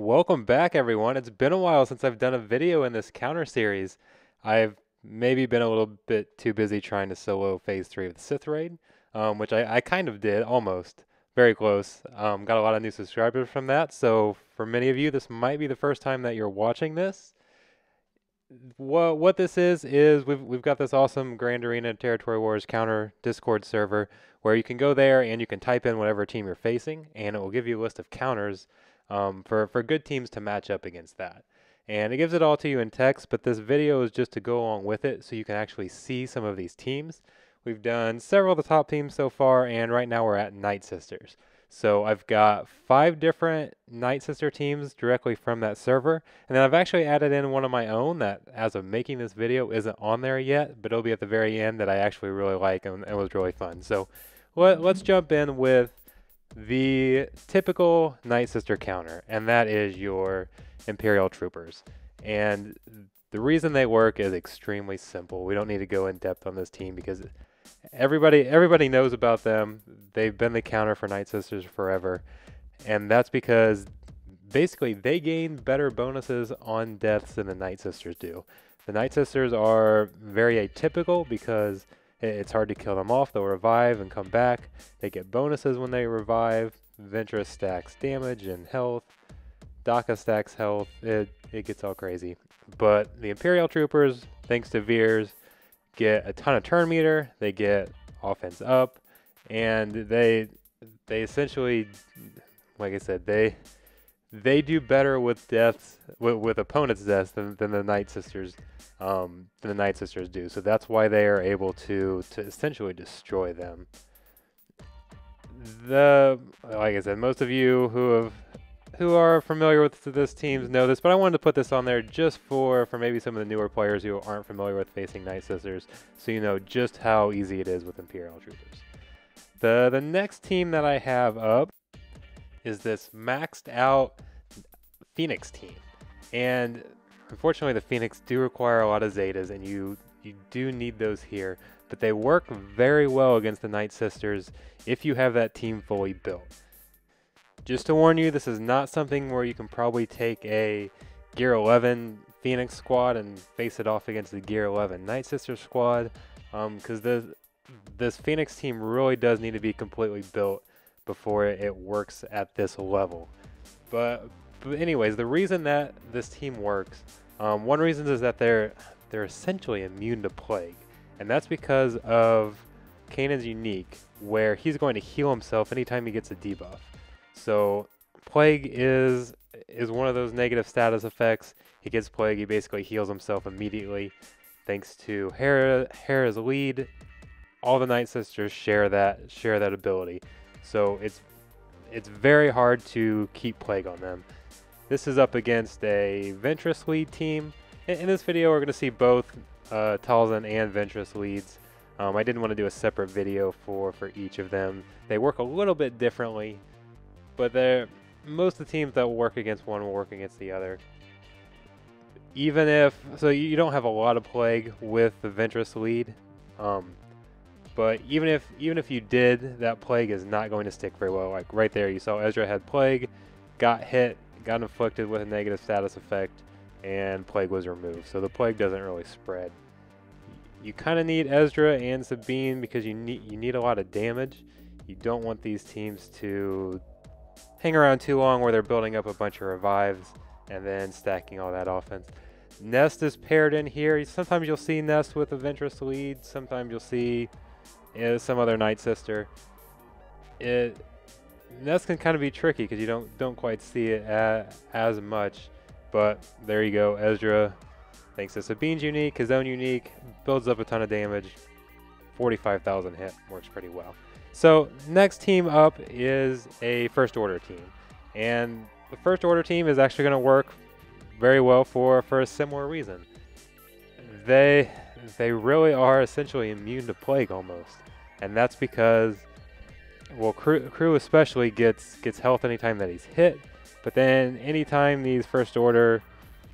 Welcome back, everyone. It's been a while since I've done a video in this counter series. I've maybe been a little bit too busy trying to solo Phase 3 of the Sith Raid, which I kind of did, almost. Very close. Got a lot of new subscribers from that, so for many of you, this might be the first time that you're watching this. What this is we've got this awesome Grand Arena Territory Wars counter Discord server where you can go there and you can type in whatever team you're facing, and it will give you a list of counters for good teams to match up against that. And it gives it all to you in text, but this video is just to go along with it so you can actually see some of these teams. We've done several of the top teams so far, and right now we're at Nightsisters. So I've got 5 different Nightsister teams directly from that server, and then I've actually added in one of my own that, as of making this video, isn't on there yet, but it'll be at the very end, that I actually really like and was really fun. So let's jump in with the typical Nightsister counter, and that is your Imperial Troopers. And the reason they work is extremely simple. We don't need to go in depth on this team because everybody knows about them. They've been the counter for Nightsisters forever, and that's because basically they gain better bonuses on deaths than the Nightsisters do. The Nightsisters are very atypical because it's hard to kill them off. They'll revive and come back. They get bonuses when they revive. Ventress stacks damage and health. Daka stacks health. It gets all crazy. But the Imperial Troopers, thanks to Veers, get a ton of turn meter. They get offense up, and they essentially, like I said, they do better with deaths, with opponents' deaths than the Nightsisters do. So that's why they are able to essentially destroy them. Like I said, most of you who are familiar with this teams know this, but I wanted to put this on there just for maybe some of the newer players who aren't familiar with facing Nightsisters, so you know just how easy it is with Imperial Troopers. The next team that I have up is this maxed out Phoenix team, and unfortunately the Phoenix do require a lot of Zetas, and you do need those here, but they work very well against the Nightsisters if you have that team fully built. Just to warn you, this is not something where you can probably take a Gear 11 Phoenix squad and face it off against the Gear 11 Nightsister squad, because this Phoenix team really does need to be completely built before it works at this level. But anyways, the reason that this team works, one reason is that they're essentially immune to Plague, and that's because of Kanan's unique, where he's going to heal himself anytime he gets a debuff. So Plague is one of those negative status effects. He gets Plague, he basically heals himself immediately. Thanks to Hera's lead, all the Nightsisters share that ability. So it's very hard to keep Plague on them. This is up against a Ventress lead team. In this video, we're going to see both Talzin and Ventress leads. I didn't want to do a separate video for each of them. They work a little bit differently, but most of the teams that will work against one will work against the other. Even if, so you don't have a lot of Plague with the Ventress lead, but even if you did, that Plague is not going to stick very well. Like right there, you saw Ezra had Plague, got hit, got inflicted with a negative status effect, and Plague was removed. So the Plague doesn't really spread. You kind of need Ezra and Sabine because you need a lot of damage. You don't want these teams to hang around too long where they're building up a bunch of revives and then stacking all that offense. Nest is paired in here. Sometimes you'll see Nest with a Ventress lead. Sometimes you'll see some other Nightsister. Nest can kind of be tricky because you don't quite see it as much. But there you go. Ezra, thanks to Sabine's unique, his own unique, builds up a ton of damage. 45,000 hit, works pretty well. So next team up is a First Order team, and the First Order team is actually going to work very well for a similar reason. They really are essentially immune to Plague almost, and that's because, well, Crew especially gets health anytime that he's hit, but then anytime these First Order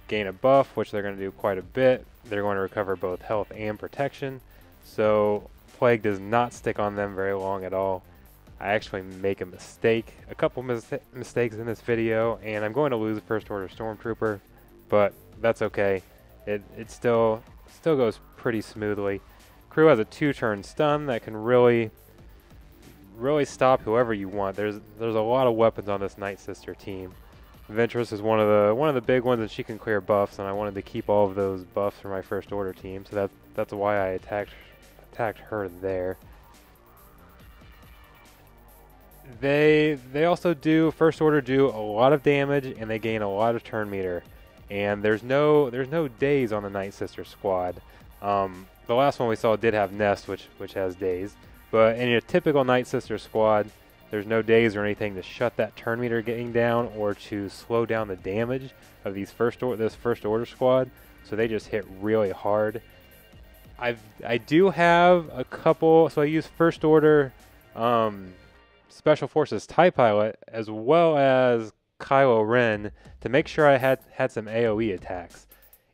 gain a buff, which they're going to do quite a bit, they're going to recover both health and protection. So Plague does not stick on them very long at all. I actually make a couple mistakes in this video, and I'm going to lose a First Order Stormtrooper, but that's okay. It still goes pretty smoothly. Crew has a 2-turn stun that can really stop whoever you want. There's a lot of weapons on this Nightsister team. Ventress is one of the big ones, and she can clear buffs, and I wanted to keep all of those buffs for my First Order team, so that's why I attacked her there. They also do, First Order do a lot of damage, and they gain a lot of turn meter. And there's no days on the Nightsister squad. The last one we saw did have Nest, which has days. But in a typical Nightsister squad, there's no days or anything to shut that turn meter getting down or to slow down the damage of this First Order squad. So they just hit really hard. I do have a couple, so I use First Order Special Forces TIE Pilot as well as Kylo Ren to make sure I had some AoE attacks.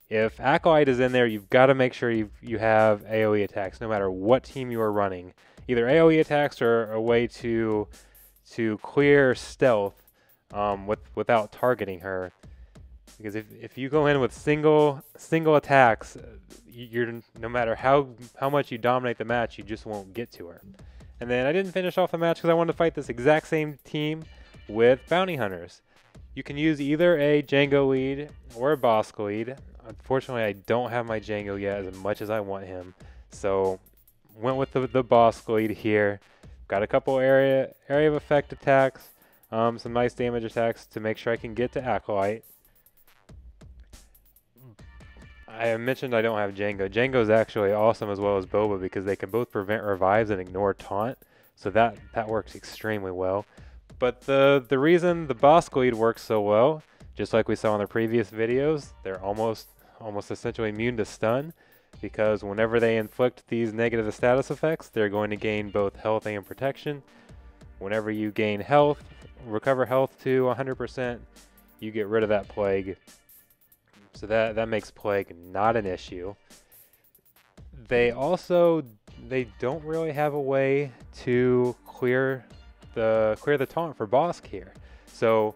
If Acolyte is in there, you've got to make sure you have AoE attacks no matter what team you are running. Either AoE attacks or a way to clear stealth without targeting her. Because if you go in with single attacks, you're no matter how much you dominate the match, you just won't get to her. And then I didn't finish off the match because I wanted to fight this exact same team with Bounty Hunters. You can use either a Jango lead or a Bosk lead. Unfortunately, I don't have my Jango yet as much as I want him. So went with the Bosk lead here. Got a couple area of effect attacks, some nice damage attacks to make sure I can get to Acolyte. I mentioned I don't have Jango. Jango is actually awesome as well as Boba because they can both prevent revives and ignore taunt. So that works extremely well. But the reason the Bosk lead works so well, just like we saw in the previous videos, they're almost essentially immune to stun, because whenever they inflict these negative status effects, they're going to gain both health and protection. Whenever you gain health, recover health to 100%, you get rid of that plague. So that makes plague not an issue. They don't really have a way to clear the taunt for Bosk here. So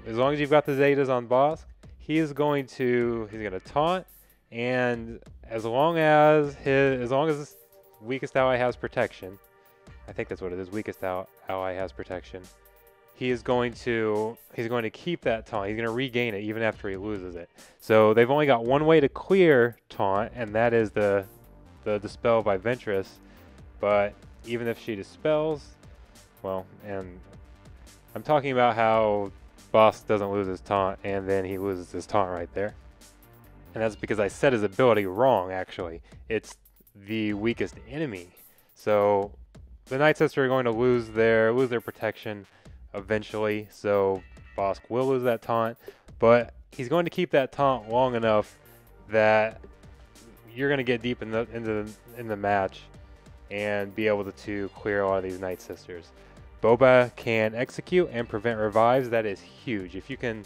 as long as you've got the Zetas on Bosk, he's going to taunt, and as long as his weakest ally has protection, I think that's what it is, weakest ally has protection, he's going to keep that taunt. He's going to regain it even after he loses it. So they've only got one way to clear taunt, and that is the dispel by Ventress. But even if she dispels, well, and I'm talking about how Bosk doesn't lose his taunt, and then he loses his taunt right there. And that's because I set his ability wrong, actually. It's the weakest enemy. So the Nightsister are going to lose their protection eventually, so Bosk will lose that taunt, but he's going to keep that taunt long enough that you're going to get deep in the match and be able to clear a lot of these Nightsisters. Boba can execute and prevent revives. That is huge. If you can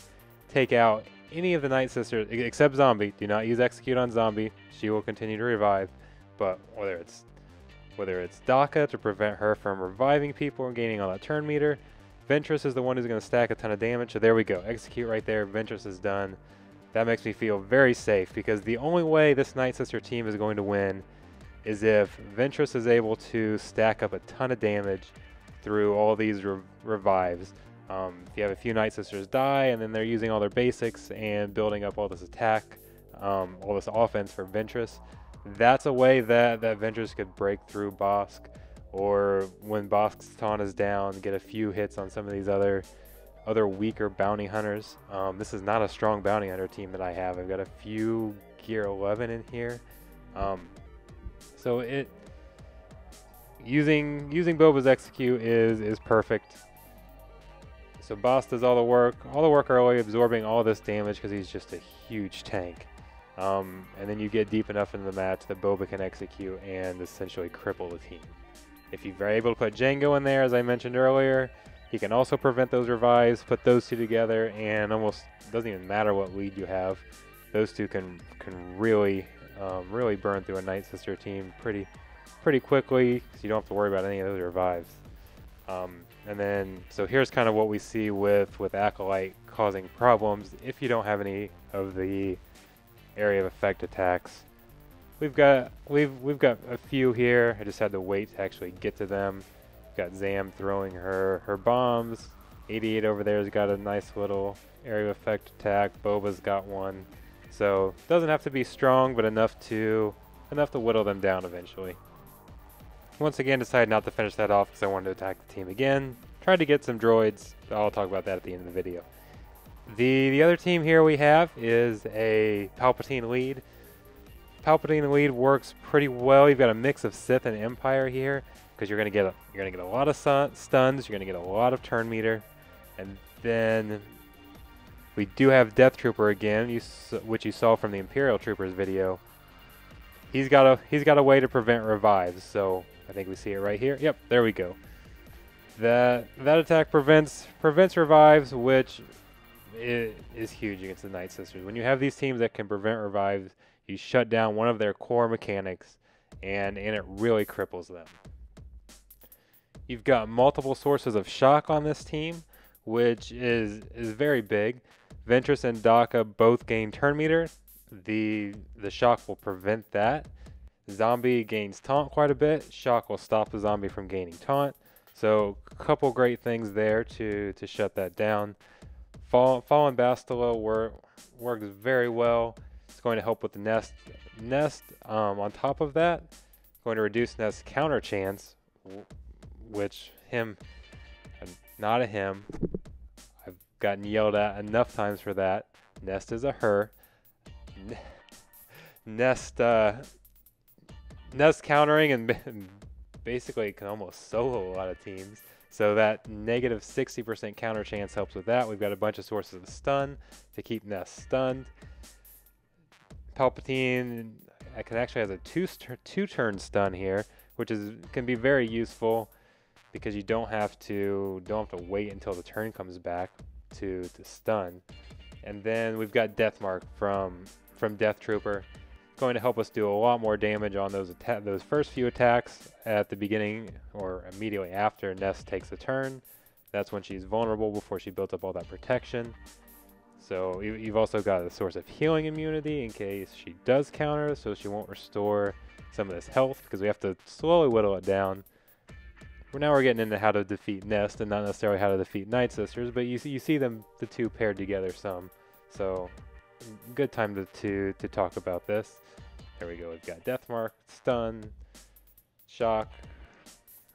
take out any of the Nightsisters, except Zombie, do not use execute on Zombie. She will continue to revive. But whether it's Daka to prevent her from reviving people and gaining all that turn meter, Ventress is the one who's going to stack a ton of damage. So there we go. Execute right there. Ventress is done. That makes me feel very safe, because the only way this Nightsister team is going to win is if Ventress is able to stack up a ton of damage through all these revives. If you have a few Nightsisters die and then they're using all their basics and building up all this attack, all this offense for Ventress, that's a way that Ventress could break through Bosk, or when Bosk's taunt is down, get a few hits on some of these other weaker bounty hunters. This is not a strong bounty hunter team that I have. I've got a few gear 11 in here. So using Boba's execute is perfect. So Bosk does all the work early, absorbing all this damage because he's just a huge tank. And then you get deep enough into the match that Boba can execute and essentially cripple the team. If you're able to put Jango in there, as I mentioned earlier, he can also prevent those revives. Put those two together, and almost doesn't even matter what lead you have. Those two can really burn through a Nightsister team pretty quickly, because you don't have to worry about any of those revives. And then, so here's kind of what we see with Acolyte causing problems if you don't have any of the area of effect attacks. We've got a few here. I just had to wait to actually get to them. We've got Zam throwing her bombs. 88 over there has got a nice little area of effect attack. Boba's got one. So doesn't have to be strong, but enough to whittle them down eventually. Once again, decided not to finish that off because I wanted to attack the team again. Tried to get some droids. I'll talk about that at the end of the video. The other team here we have is a Palpatine lead. Palpatine lead works pretty well. You've got a mix of Sith and Empire here because you're gonna get a lot of stuns. You're gonna get a lot of turn meter, and then we do have Death Trooper again, which you saw from the Imperial Troopers video. He's got a way to prevent revives. So I think we see it right here. Yep, there we go. That attack prevents revives, which is huge against the Nightsisters. When you have these teams that can prevent revives, you shut down one of their core mechanics, and it really cripples them. You've got multiple sources of shock on this team, which is very big. Ventress and Daka both gain turn meter. The shock will prevent that. Zombie gains taunt quite a bit. Shock will stop the zombie from gaining taunt. So a couple great things there to shut that down. Fallen Bastila works very well. It's going to help with the nest. On top of that, going to reduce Nest's counter chance, which not a him. I've gotten yelled at enough times for that. Nest is a her. Nest countering and basically can almost solo a lot of teams. So that negative 60% counter chance helps with that. We've got a bunch of sources of stun to keep Nest stunned. Palpatine actually has a two-turn stun here, which can be very useful because you don't have to wait until the turn comes back to stun. And then we've got Death Mark from Death Trooper, going to help us do a lot more damage on those first few attacks at the beginning or immediately after Nest takes a turn. That's when she's vulnerable before she built up all that protection. So you've also got a source of healing immunity in case she does counter, so she won't restore some of this health because we have to slowly whittle it down. Now we're getting into how to defeat Nest and not necessarily how to defeat Nightsisters, but you see the two paired together some. So good time to talk about this. There we go. We've got Death Mark, Stun, Shock.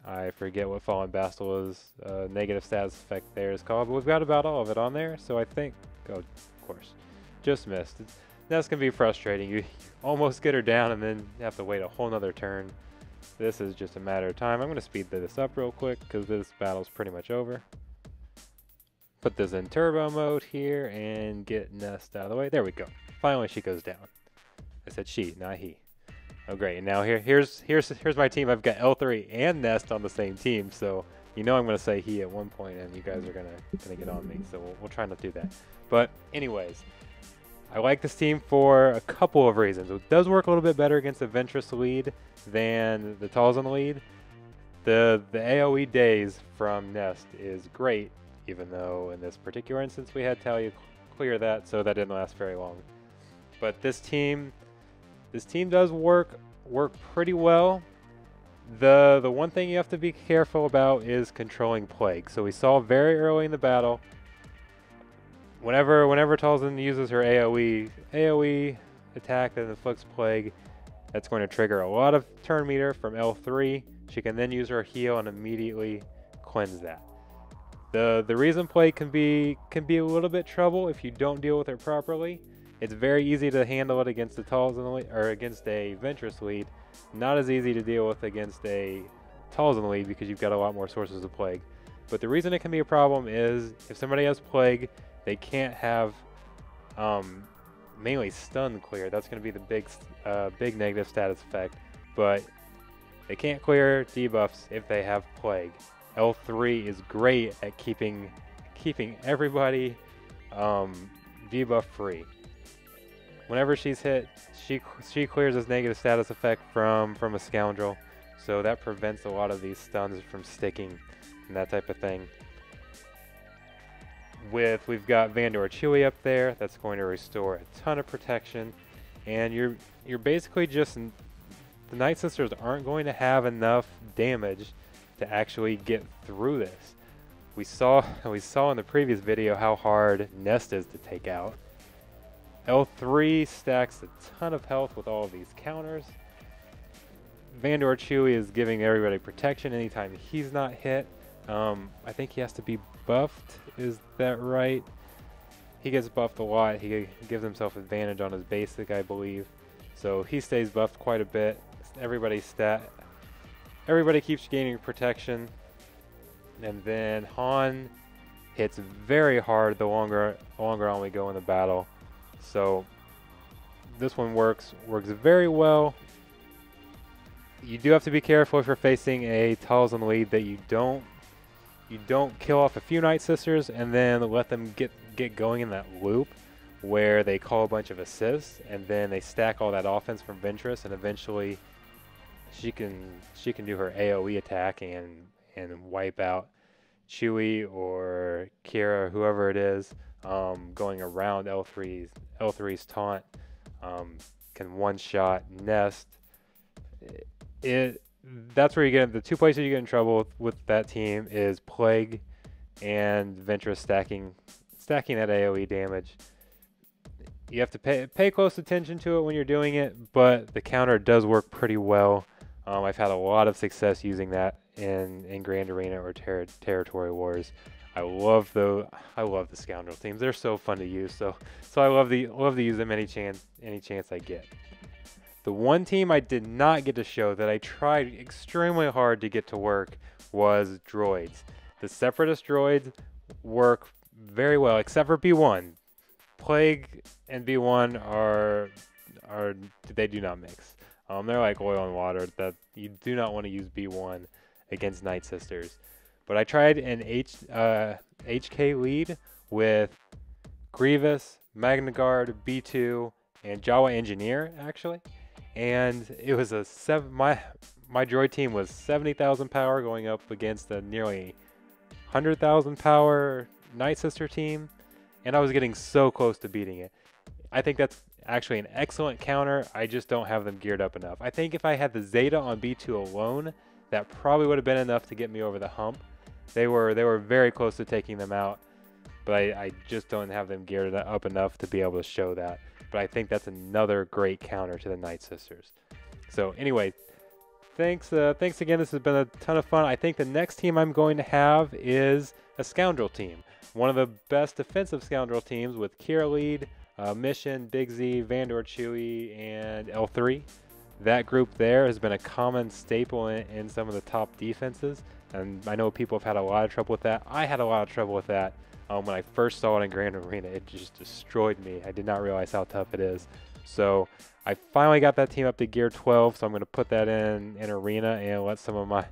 I forget what Fallen Bastila's negative status effect there is called, but we've got about all of it on there. So I think, oh, of course, just missed. That's going to be frustrating. You almost get her down and then have to wait a whole nother turn. This is just a matter of time. I'm going to speed this up real quick because this battle's pretty much over. Put this in turbo mode here and get Nest out of the way. There we go. Finally, she goes down. I said she, not he. Oh, great. And now here's my team. I've got L3 and Nest on the same team, so you know I'm going to say he at one point, and you guys are gonna get on me. So we'll try not to do that. But anyways, I like this team for a couple of reasons. It does work a little bit better against the Ventress lead than the Talzin lead. The AoE days from Nest is great, even though in this particular instance we had Talia clear that, so that didn't last very long. But this team does work pretty well. The one thing you have to be careful about is controlling Plague. So we saw very early in the battle, whenever Talzin uses her AoE attack that inflicts Plague, that's going to trigger a lot of turn meter from L3. She can then use her heal and immediately cleanse that. The reason Plague can be a little bit trouble if you don't deal with her properly. It's very easy to handle it against the Talzin or against a Ventress lead. Not as easy to deal with against a Talzin lead because you've got a lot more sources of Plague. But the reason it can be a problem is if somebody has Plague, they can't have mainly stun clear. That's going to be the big negative status effect. But they can't clear debuffs if they have Plague. L3 is great at keeping everybody debuff free. Whenever she's hit, she clears this negative status effect from a scoundrel, so that prevents a lot of these stuns from sticking. and that type of thing. We've got Vandor Chewie up there. That's going to restore a ton of protection, and you're basically just, the Nightsisters aren't going to have enough damage to actually get through this. We saw in the previous video how hard Nest is to take out. L3 stacks a ton of health with all of these counters. Vandor Chewie is giving everybody protection anytime he's not hit. I think he has to be buffed, is that right? He gets buffed a lot. He gives himself advantage on his basic, I believe. So he stays buffed quite a bit. Everybody keeps gaining protection. And then Han hits very hard the longer on we go in the battle. So this one works very well. You do have to be careful if you're facing a Talzin lead that you don't kill off a few Nightsisters and then let them get going in that loop where they call a bunch of assists and then they stack all that offense from Ventress, and eventually she can do her AoE attack and wipe out Chewie or Kira, whoever it is, going around L3's taunt, can one-shot Nest. That's where you get, the two places you get in trouble with that team is Plague and Ventress stacking that AoE damage. You have to pay close attention to it when you're doing it, but the counter does work pretty well. I've had a lot of success using that in Grand Arena or Territory Wars. I love the Scoundrel teams. They're so fun to use. So I love to use them any chance I get. The one team I did not get to show that I tried extremely hard to get to work was droids. The Separatist droids work very well, except for B1. Plague and B1 they do not mix. They're like oil and water. That you do not want to use B1 against Nightsisters. But I tried an HK lead with Grievous, Magna Guard, B2, and Jawa Engineer actually. And it was my droid team was 70,000 power going up against a nearly 100,000 power Nightsister team, and I was getting so close to beating it. I think that's actually an excellent counter. I just don't have them geared up enough. I think if I had the Zeta on B2 alone, that probably would have been enough to get me over the hump. They were very close to taking them out, but I just don't have them geared up enough to be able to show that. But I think that's another great counter to the Nightsisters. So anyway, thanks again. This has been a ton of fun. I think the next team I'm going to have is a Scoundrel team. One of the best defensive Scoundrel teams with Kira lead, Mission, Big Z, Vandor Chewie, and L3. That group there has been a common staple in some of the top defenses, and I know people have had a lot of trouble with that. I had a lot of trouble with that when I first saw it in Grand Arena. It just destroyed me. I did not realize how tough it is. So I finally got that team up to gear 12, so I'm going to put that in Arena and let some of my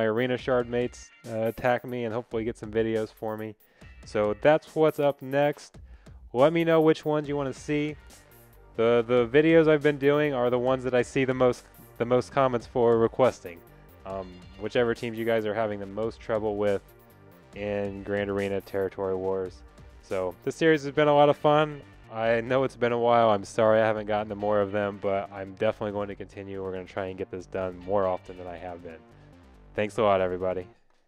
Arena Shard mates attack me and hopefully get some videos for me. So that's what's up next. Let me know which ones you want to see. The videos I've been doing are the ones that I see the most comments for requesting. Whichever teams you guys are having the most trouble with in Grand Arena Territory Wars. So this series has been a lot of fun. I know it's been a while. I'm sorry I haven't gotten to more of them, but I'm definitely going to continue. We're going to try and get this done more often than I have been. Thanks a lot, everybody.